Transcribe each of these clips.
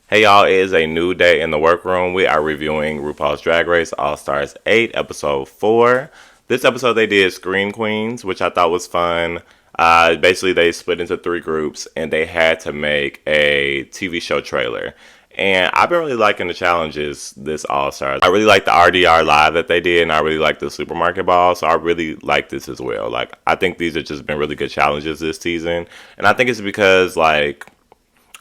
Hey y'all, it is a new day in the workroom. We are reviewing RuPaul's Drag Race All Stars 8, episode 4. This episode they did Scream Queens, which I thought was fun. Basically, they split into three groups and they had to make a TV show trailer. And I've been really liking the challenges this All Stars. I really like the RDR live that they did, and I really like the supermarket ball. So I really like this as well. Like, I think these have just been really good challenges this season. And I think it's because, like,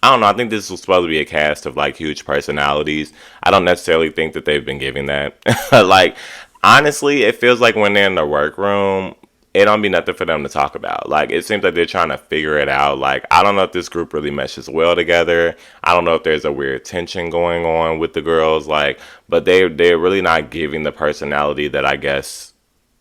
I don't know. I think this was supposed to be a cast of like huge personalities. I don't necessarily think that they've been giving that. Like, honestly, it feels like when they're in the workroom, it don't be nothing for them to talk about. Like, it seems like they're trying to figure it out. Like, I don't know if this group really meshes well together. I don't know if there's a weird tension going on with the girls. Like, but they're really not giving the personality that I guess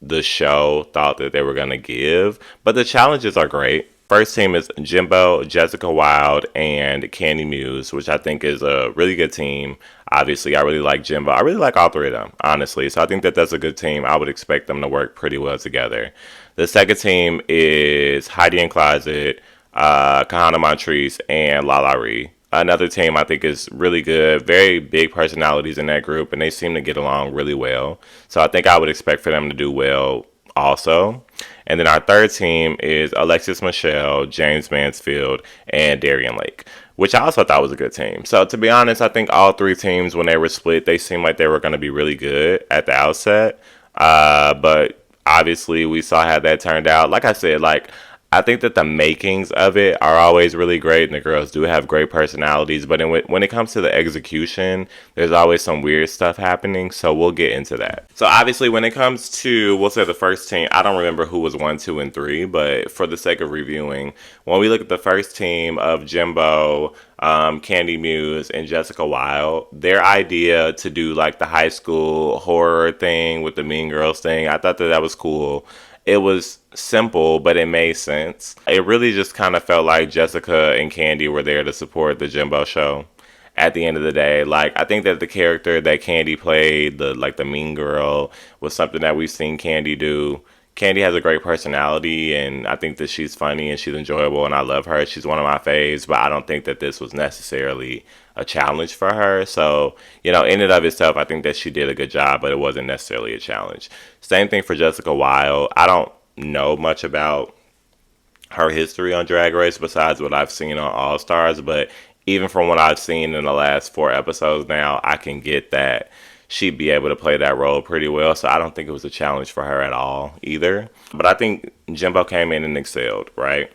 the show thought that they were gonna give. But the challenges are great. First team is Jimbo, Jessica Wilde, and Candy Muse, which I think is a really good team. Obviously, I really like Jimbo. I really like all three of them, honestly. So I think that that's a good team. I would expect them to work pretty well together. The second team is Heidi and Closet, Kahana Montrese, and Lala Ree. Another team I think is really good. Very big personalities in that group, and they seem to get along really well. So I think I would expect for them to do well also. And then our third team is Alexis Michelle, James Mansfield, and Darienne Lake, which I also thought was a good team. So to be honest, I think all three teams, when they were split, they seemed like they were going to be really good at the outset. But obviously, we saw how that turned out. Like I said, like I think that the makings of it are always really great, and the girls do have great personalities. But when it comes to the execution, there's always some weird stuff happening. So we'll get into that. So obviously, when it comes to, we'll say the first team, I don't remember who was 1, 2, and 3, but for the sake of reviewing, when we look at the first team of Jimbo, Candy Muse, and Jessica Wilde, their idea to do like the high school horror thing with the Mean Girls thing, I thought that that was cool. It was simple, but it made sense. It really just kind of felt like Jessica and Candy were there to support the Jimbo show. At the end of the day, like I think that the character that Candy played, the mean girl, was something that we've seen Candy do. Candy has a great personality, and I think that she's funny and she's enjoyable, and I love her. She's one of my faves, but I don't think that this was necessarily a challenge for her. So, in and of itself, I think that she did a good job, but it wasn't necessarily a challenge. Same thing for Jessica Wilde. I don't know much about her history on Drag Race besides what I've seen on All Stars, but even from what I've seen in the last 4 episodes now, I can get that she'd be able to play that role pretty well. So I don't think it was a challenge for her at all either. But I think Jimbo came in and excelled, right?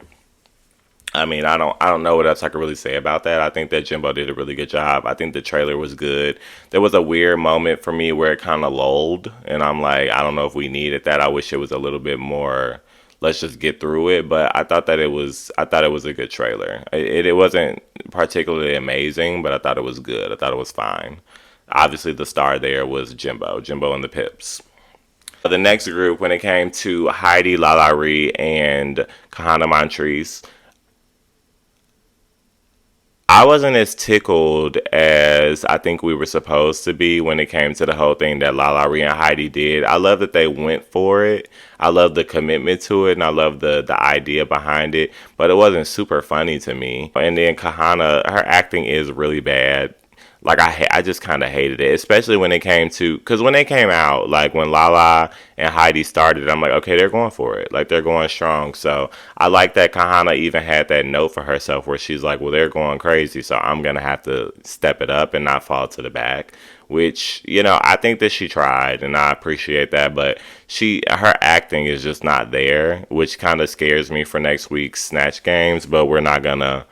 I mean, I don't know what else I could really say about that. I think that Jimbo did a really good job. I think the trailer was good. There was a weird moment for me where it kind of lulled, and I'm like, I don't know if we needed that. I wish it was a little bit more. Let's just get through it. But I thought it was a good trailer. It wasn't particularly amazing, but I thought it was good. I thought it was fine. Obviously, the star there was Jimbo and the Pips. The next group, when it came to Heidi, Lala Ree, and Kahana Montrese, I wasn't as tickled as I think we were supposed to be when it came to the whole thing that Lala Ree and Heidi did. I love that they went for it. I love the commitment to it, and I love the idea behind it. But it wasn't super funny to me. And then Kahana, her acting is really bad. Like I just kind of hated it, especially when it came to, because when they came out, like when Lala and Heidi started, I'm like, okay, they're going for it, like they're going strong. So I like that Kahana even had that note for herself where she's like, well, they're going crazy, so I'm gonna have to step it up and not fall to the back. Which I think that she tried, and I appreciate that, but her acting is just not there, which kind of scares me for next week's Snatch Games. But we're not gonna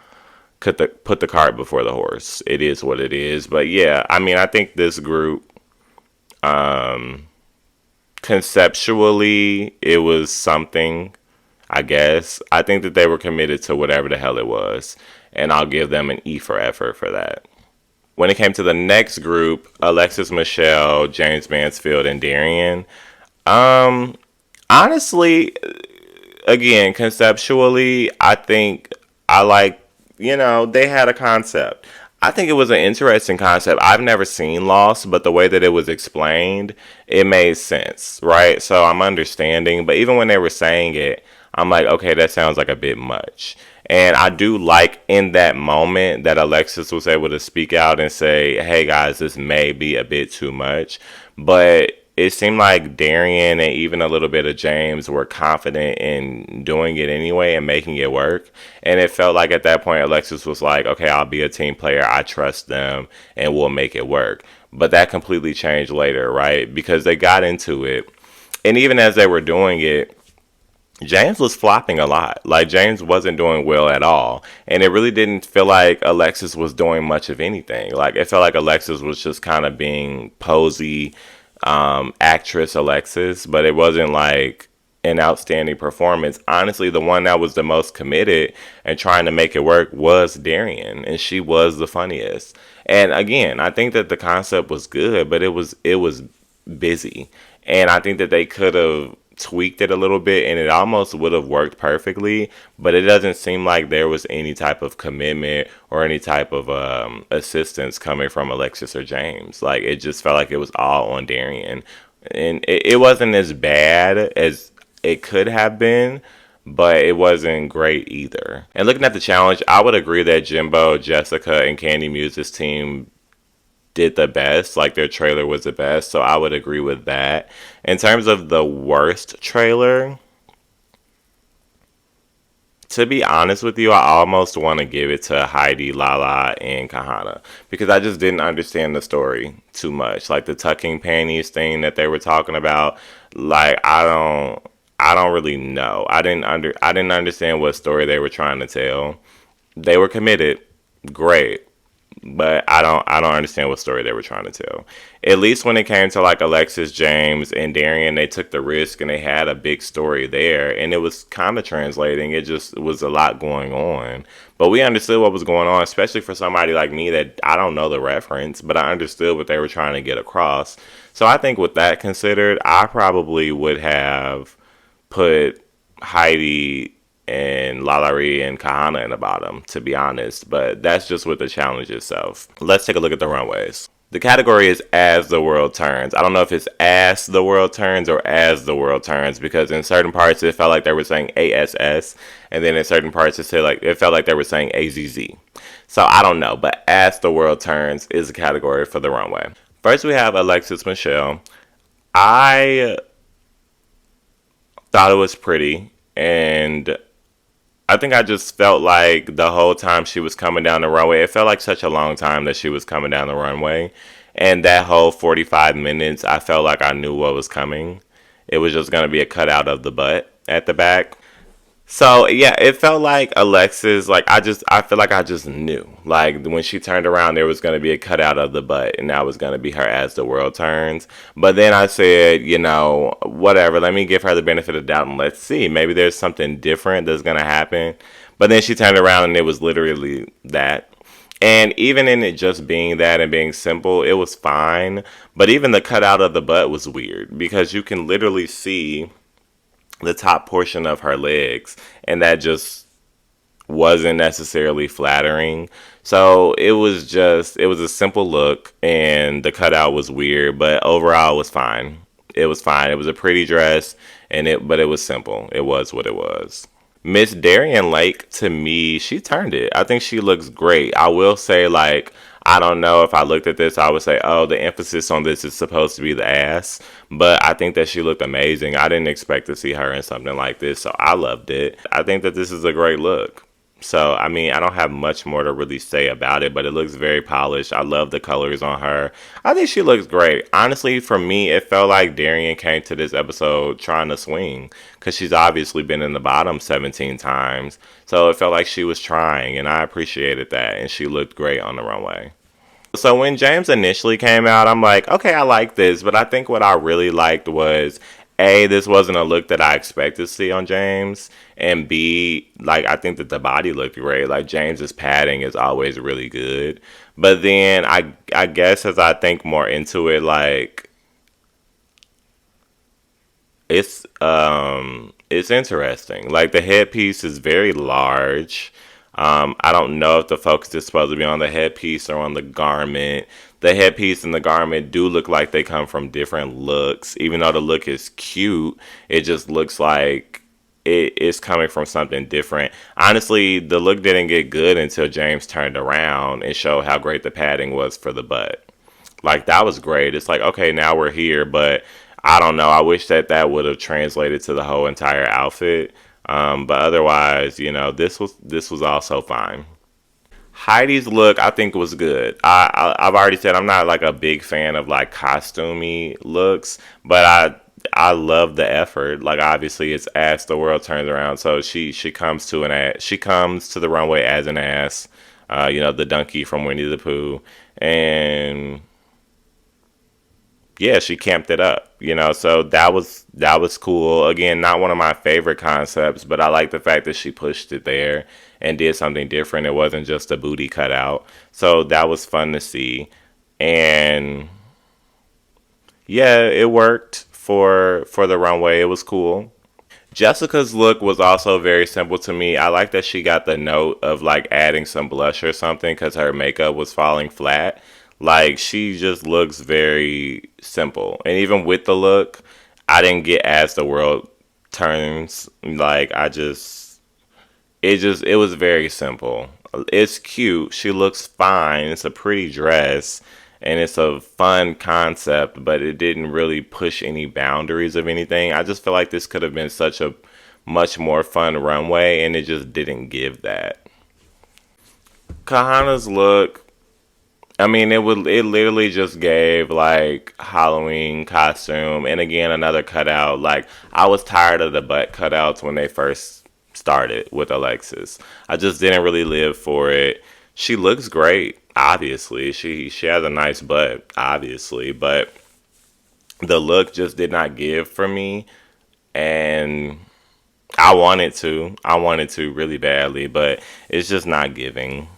put the cart before the horse. It is what it is. But yeah, I mean, I think this group, conceptually, it was something, I guess. I think that they were committed to whatever the hell it was. And I'll give them an E for effort for that. When it came to the next group, Alexis Michelle, James Mansfield, and Darienne, honestly, again, conceptually, I think I like, they had a concept. I think it was an interesting concept. I've never seen Lost, but the way that it was explained, it made sense, right? So I'm understanding. But even when they were saying it, I'm like, okay, that sounds like a bit much. And I do like in that moment that Alexis was able to speak out and say, hey guys, this may be a bit too much. But it seemed like Darienne and even a little bit of James were confident in doing it anyway and making it work. And it felt like at that point, Alexis was like, okay, I'll be a team player. I trust them and we'll make it work. But that completely changed later, right? Because they got into it. And even as they were doing it, James was flopping a lot. Like, James wasn't doing well at all. And it really didn't feel like Alexis was doing much of anything. Like, it felt like Alexis was just kind of being posy, actress Alexis, but it wasn't like an outstanding performance. Honestly, the one that was the most committed and trying to make it work was Darienne, and she was the funniest. And again, I think that the concept was good, but it was busy. And I think that they could have tweaked it a little bit and it almost would have worked perfectly, but it doesn't seem like there was any type of commitment or any type of assistance coming from Alexis or James. Like, it just felt like it was all on Darienne. And it wasn't as bad as it could have been, but it wasn't great either. And looking at the challenge, I would agree that Jimbo, Jessica, and Candy Muse's team did the best. Like, their trailer was the best, so I would agree with that. In terms of the worst trailer, to be honest with you, I almost want to give it to Heidi, Lala, and Kahana because I just didn't understand the story too much. Like, the tucking panties thing that they were talking about, like, I don't really know. I didn't understand what story they were trying to tell. They were committed, great, but I don't understand what story they were trying to tell. At least when it came to like Alexis, James, and Darienne, they took the risk and they had a big story there, and it was kind of translating. It just was a lot going on, but we understood what was going on, especially for somebody like me that I don't know the reference, but I understood what they were trying to get across. So I think with that considered, I probably would have put Heidi and Lalari and Kahana in the bottom, to be honest. But that's just with the challenge itself. Let's take a look at the runways. The category is As the World Turns. I don't know if it's As the World Turns or As the World Turns, because in certain parts it felt like they were saying ASS, and then in certain parts it felt like they were saying AZZ. So I don't know, but As the World Turns is a category for the runway. First we have Alexis Michelle. I thought it was pretty, and I think I just felt like the whole time she was coming down the runway, it felt like such a long time that she was coming down the runway. And that whole 45 minutes, I felt like I knew what was coming. It was just going to be a cutout of the butt at the back. So yeah, it felt like Alexis, like I feel like I just knew. Like, when she turned around, there was going to be a cutout of the butt, and that was going to be her As the World Turns. But then I said, whatever, let me give her the benefit of the doubt and let's see. Maybe there's something different that's going to happen. But then she turned around and it was literally that. And even in it just being that and being simple, it was fine. But even the cutout of the butt was weird because you can literally see the top portion of her legs, and that just wasn't necessarily flattering. So it was a simple look, and the cutout was weird, but overall it was fine. It was fine. It was a pretty dress, but it was simple. It was what it was. Miss Darienne Lake, to me, she turned it. I think she looks great. I will say, like, I don't know if I looked at this, I would say, oh, the emphasis on this is supposed to be the ass. But I think that she looked amazing. I didn't expect to see her in something like this, so I loved it. I think that this is a great look. So, I mean, I don't have much more to really say about it, but it looks very polished. I love the colors on her. I think she looks great. Honestly, for me, it felt like Darienne came to this episode trying to swing because she's obviously been in the bottom 17 times. So it felt like she was trying, and I appreciated that, and she looked great on the runway. So when James initially came out, I'm like, okay, I like this. But I think what I really liked was, A, this wasn't a look that I expected to see on James. And B, like, I think that the body looked great. Like, James's padding is always really good. But then I guess as I think more into it, like, it's interesting. Like, the headpiece is very large. I don't know if the focus is supposed to be on the headpiece or on the garment. The headpiece and the garment do look like they come from different looks. Even though the look is cute, it just looks like it's coming from something different. Honestly, the look didn't get good until James turned around and showed how great the padding was for the butt. Like that was great. It's like, okay, now we're here, but I don't know. I wish that that would have translated to the whole entire outfit. But otherwise, this was also fine. Heidi's look, I think, was good. I've already said I'm not like a big fan of like costumey looks, but I love the effort. Like obviously, it's ass the world turns around. So she comes to an ass. She comes to the runway as an ass. The donkey from Winnie the Pooh, and yeah, she camped it up. So that was cool. Again, not one of my favorite concepts, but I like the fact that she pushed it there and did something different. It wasn't just a booty cutout. So that was fun to see. And yeah, it worked for the runway. It was cool. Jessica's look was also very simple to me. I like that she got the note of like adding some blush or something because her makeup was falling flat. Like she just looks very simple. And even with the look, I didn't get as the world turns. Like it was very simple. It's cute. She looks fine. It's a pretty dress and it's a fun concept, but it didn't really push any boundaries of anything. I just feel like this could have been such a much more fun runway and it just didn't give that. Kahana's look, I mean, it literally just gave like Halloween costume, and again another cutout. Like I was tired of the butt cutouts when they first started with Alexis. I just didn't really live for it. She looks great, obviously. She has a nice butt, obviously, but the look just did not give for me, and I wanted to really badly, but it's just not giving.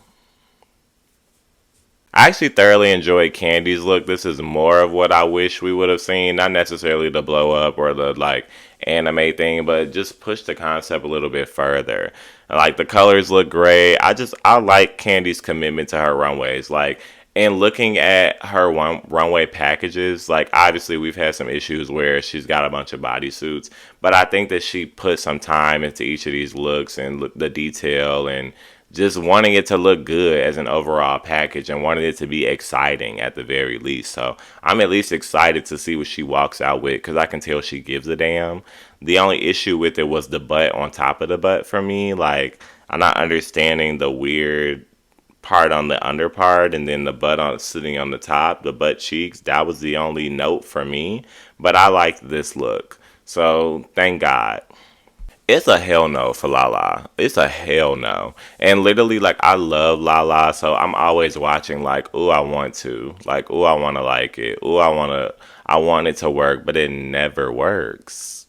I actually thoroughly enjoyed Candy's look. This is more of what I wish we would have seen. Not necessarily the blow up or the like anime thing, but just push the concept a little bit further. Like the colors look great. I like Candy's commitment to her runways. Like and looking at her runway packages, like obviously we've had some issues where she's got a bunch of bodysuits, but I think that she put some time into each of these looks and look, the detail and just wanting it to look good as an overall package and wanting it to be exciting at the very least. So I'm at least excited to see what she walks out with because I can tell she gives a damn. The only issue with it was the butt on top of the butt for me. Like, I'm not understanding the weird part on the under part and then the butt on sitting on the top, the butt cheeks. That was the only note for me. But I liked this look. So thank God. It's a hell no for Lala. It's a hell no. And literally, like, I love Lala, so I'm always watching, like, ooh, I want to. Like, ooh, I want to like it. Ooh, I want it to work, but it never works.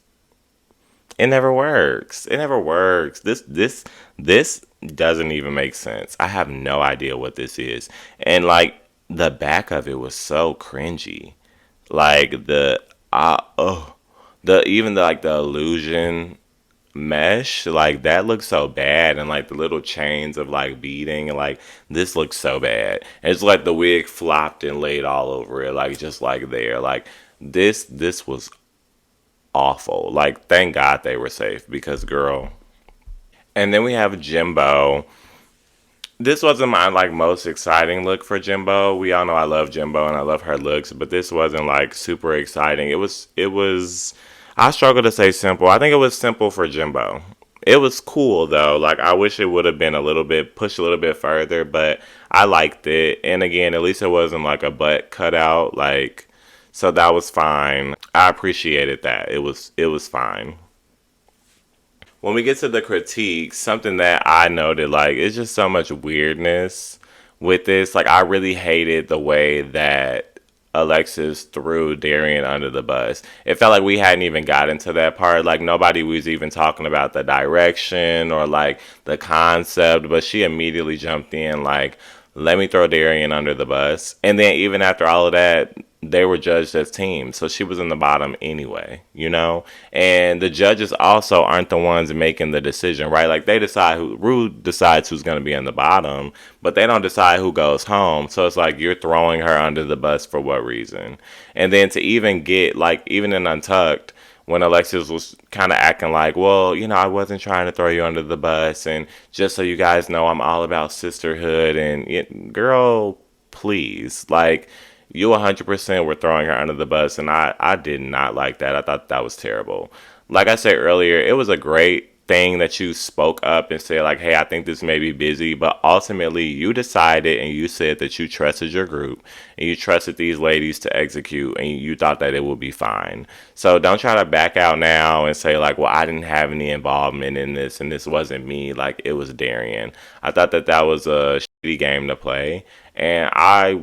It never works. It never works. This doesn't even make sense. I have no idea what this is. And, like, the back of it was so cringy. Like, even the, like, the illusion mesh like that looks so bad and like the little chains of like beading and like this looks so bad and it's like the wig flopped and laid all over it like just like there like this was awful like thank God they were safe because girl. And then we have Jimbo. This wasn't my like most exciting look for Jimbo. We all know I love Jimbo and I love her looks, but this wasn't like super exciting. It was I struggle to say simple. I think it was simple for Jimbo. It was cool though. Like I wish it would have been a little bit pushed a little bit further, but I liked it. And again, at least it wasn't like a butt cutout like so that was fine. I appreciated that. It was fine. When we get to the critiques, something that I noted, like, it's just so much weirdness with this. Like, I really hated the way that Alexis threw Darian under the bus. It felt like we hadn't even gotten to that part. Like, nobody was even talking about the direction or, like, the concept, but she immediately jumped in, like, let me throw Darian under the bus. And then, even after all of that, they were judged as teams, so she was in the bottom anyway, you know? And the judges also aren't the ones making the decision, right? Like they decide Rue decides who's going to be in the bottom, but they don't decide who goes home. So it's like you're throwing her under the bus for what reason? And then to even get, like, even in Untucked, when Alexis was kind of acting like, well, I wasn't trying to throw you under the bus, and just so you guys know, I'm all about sisterhood, and girl, please, like, you 100% were throwing her under the bus, and I did not like that. I thought that was terrible. Like I said earlier, it was a great thing that you spoke up and said, like, hey, I think this may be busy, but ultimately you decided and you said that you trusted your group and you trusted these ladies to execute, and you thought that it would be fine. So don't try to back out now and say, like, well, I didn't have any involvement in this and this wasn't me. Like, it was Darien. I thought that that was a shitty game to play, and I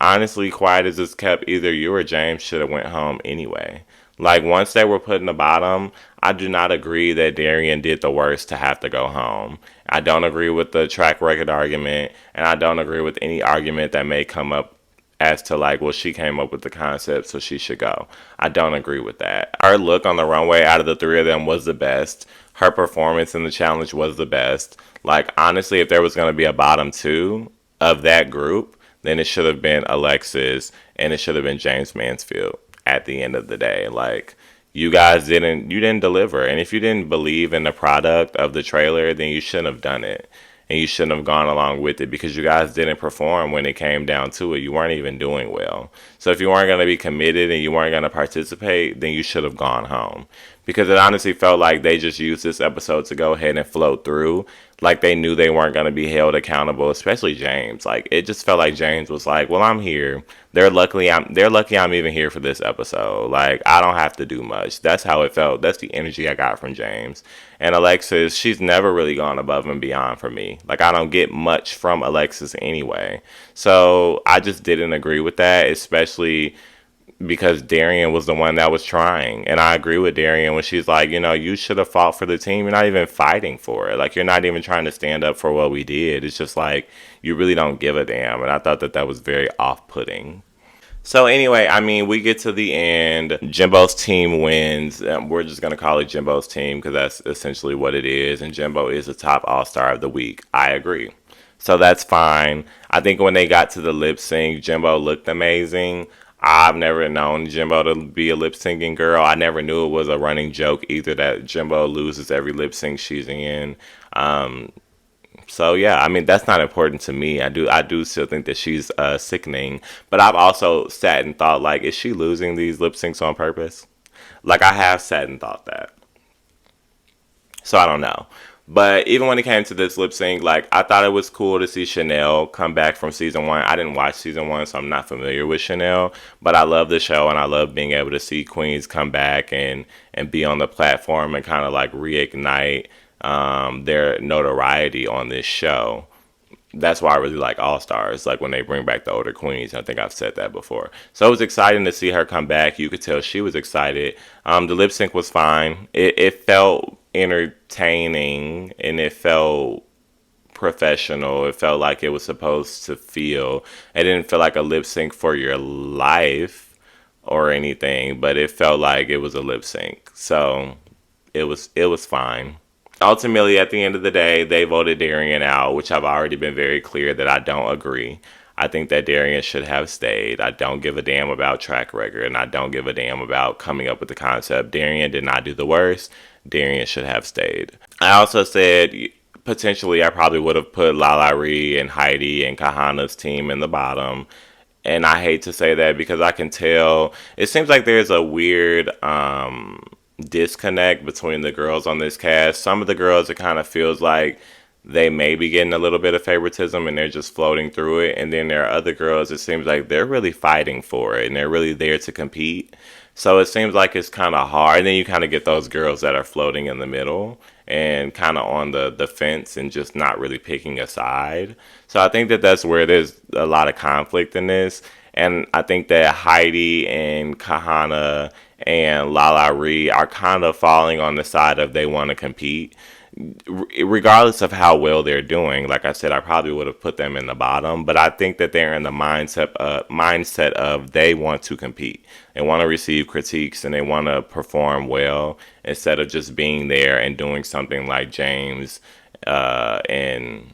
honestly, quiet as it's kept, either you or James should have went home anyway. Like, once they were put in the bottom, I do not agree that Darien did the worst to have to go home. I don't agree with the track record argument, and I don't agree with any argument that may come up as to, like, well, she came up with the concept, so she should go. I don't agree with that. Her look on the runway out of the three of them was the best. Her performance in the challenge was the best. Like, honestly, if there was going to be a bottom two of that group, then it should have been Alexis and it should have been James Mansfield at the end of the day. Like, you didn't deliver. And if you didn't believe in the product of the trailer, then you shouldn't have done it. And you shouldn't have gone along with it, because you guys didn't perform when it came down to it. You weren't even doing well. So if you weren't going to be committed and you weren't going to participate, then you should have gone home. Because it honestly felt like they just used this episode to go ahead and float through. Like, they knew they weren't going to be held accountable, especially James. Like, it just felt like James was like, well, I'm here. They're lucky I'm even here for this episode. Like, I don't have to do much. That's how it felt. That's the energy I got from James. And Alexis, she's never really gone above and beyond for me. Like, I don't get much from Alexis anyway. So I just didn't agree with that, especially because Darien was the one that was trying. And I agree with Darien when she's like, you should have fought for the team. You're not even fighting for it. Like, you're not even trying to stand up for what we did. It's just like, you really don't give a damn. And I thought that that was very off-putting. So anyway, I mean, we get to the end. Jimbo's team wins. We're just going to call it Jimbo's team because that's essentially what it is. And Jimbo is the top all-star of the week. I agree. So that's fine. I think when they got to the lip sync, Jimbo looked amazing. I've never known Jimbo to be a lip syncing girl. I never knew it was a running joke either that Jimbo loses every lip sync she's in. Um, so yeah, I mean, that's not important to me. I do still think that she's sickening, but I've also sat and thought, like, is she losing these lip syncs on purpose? Like, I have sat and thought that. So I don't know. But even when it came to this lip sync, like, I thought it was cool to see Chanel come back from season one. I didn't watch season one, so I'm not familiar with Chanel. But I love the show, and I love being able to see queens come back and be on the platform and kind of like reignite their notoriety on this show. That's why I really like All Stars, like when they bring back the older queens. I think I've said that before. So it was exciting to see her come back. You could tell she was excited. The lip sync was fine. It felt entertaining and it felt professional. It felt like it was supposed to feel. It didn't feel like a lip sync for your life or anything, but it felt like it was a lip sync. So it was fine. Ultimately, at the end of the day, they voted Darien out, which I've already been very clear that I don't agree. I think that Darien should have stayed. I don't give a damn about track record, and I don't give a damn about coming up with the concept. Darien did not do the worst. Darien should have stayed. I also said potentially I probably would have put Lala Ree and Heidi and Kahana's team in the bottom. And I hate to say that because I can tell it seems like there's a weird disconnect between the girls on this cast. Some of the girls, it kind of feels like they may be getting a little bit of favoritism and they're just floating through it. And then there are other girls, it seems like they're really fighting for it and they're really there to compete. So it seems like it's kind of hard. And then you kind of get those girls that are floating in the middle and kind of on the fence and just not really picking a side. So I think that that's where there's a lot of conflict in this. And I think that Heidi and Kahana and Lala Ree are kind of falling on the side of they want to compete. Regardless of how well they're doing, like I said, I probably would have put them in the bottom, but I think that they're in the mindset of they want to compete. They want to receive critiques and they want to perform well instead of just being there and doing something like James and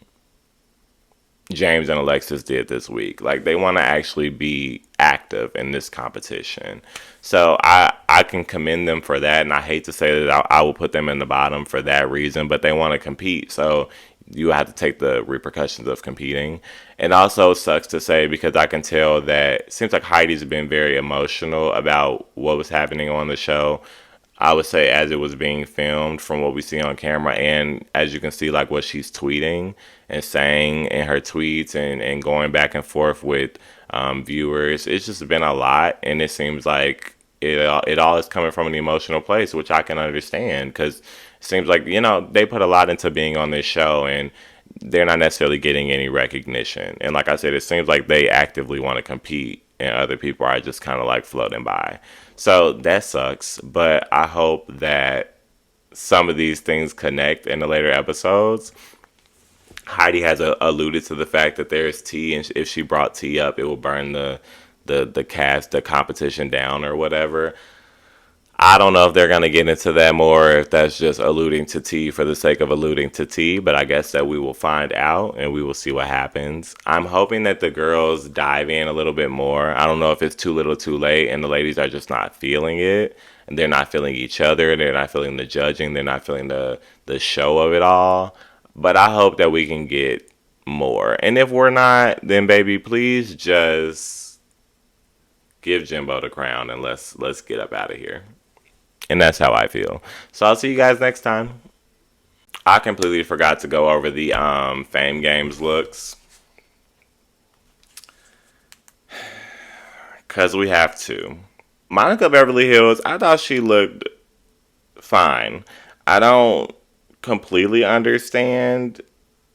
James and Alexis did this week. Like they want to actually be active in this competition. So I can commend them for that, and I hate to say that I will put them in the bottom for that reason, but they want to compete. So you have to take the repercussions of competing. And also sucks to say because I can tell that it seems like Heidi's been very emotional about what was happening on the show. I would say as it was being filmed from what we see on camera and as you can see like what she's tweeting and saying in her tweets and going back and forth with viewers. It's just been a lot and it seems like it all is coming from an emotional place, which I can understand because it seems like, you know, they put a lot into being on this show and they're not necessarily getting any recognition. And like I said, it seems like they actively want to compete and other people are just kind of like floating by. So that sucks, but I hope that some of these things connect in the later episodes. Heidi has alluded to the fact that there is tea, and if she brought tea up, it will burn the competition down or whatever. I don't know if they're gonna get into that more, if that's just alluding to tea for the sake of alluding to tea. But I guess that we will find out, and we will see what happens. I'm hoping that the girls dive in a little bit more. I don't know if it's too little, too late, and the ladies are just not feeling it, and they're not feeling each other. They're not feeling the judging. They're not feeling the show of it all. But I hope that we can get more. And if we're not, then baby, please just give Jimbo the crown and let's get up out of here. And that's how I feel. So I'll see you guys next time. I completely forgot to go over the Fame Games looks. Because we have to. Monica Beverly Hills, I thought she looked fine. I don't completely understand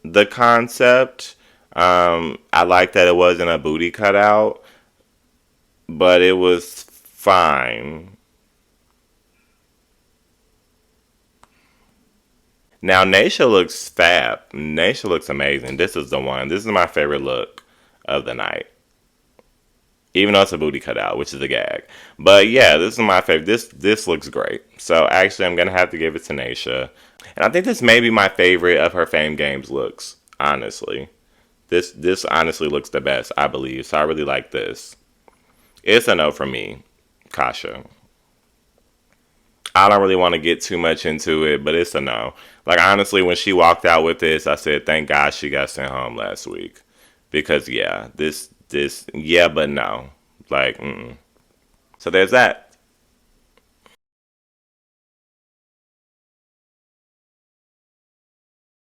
the concept. I like that it wasn't a booty cutout, but it was fine. Now, Naisha looks fab. Naisha looks amazing. This is the one. This is my favorite look of the night. Even though it's a booty cutout, which is a gag. But yeah, this is my favorite. This looks great. So actually, I'm going to have to give it to Naisha. And I think this may be my favorite of her Fame Games looks, honestly. This honestly looks the best, I believe. So I really like this. It's a no for me, Kasha. I don't really want to get too much into it, but it's a no. Like honestly, when she walked out with this, I said, "Thank God she got sent home last week," because yeah, this yeah, but no, like, mm-mm. So there's that.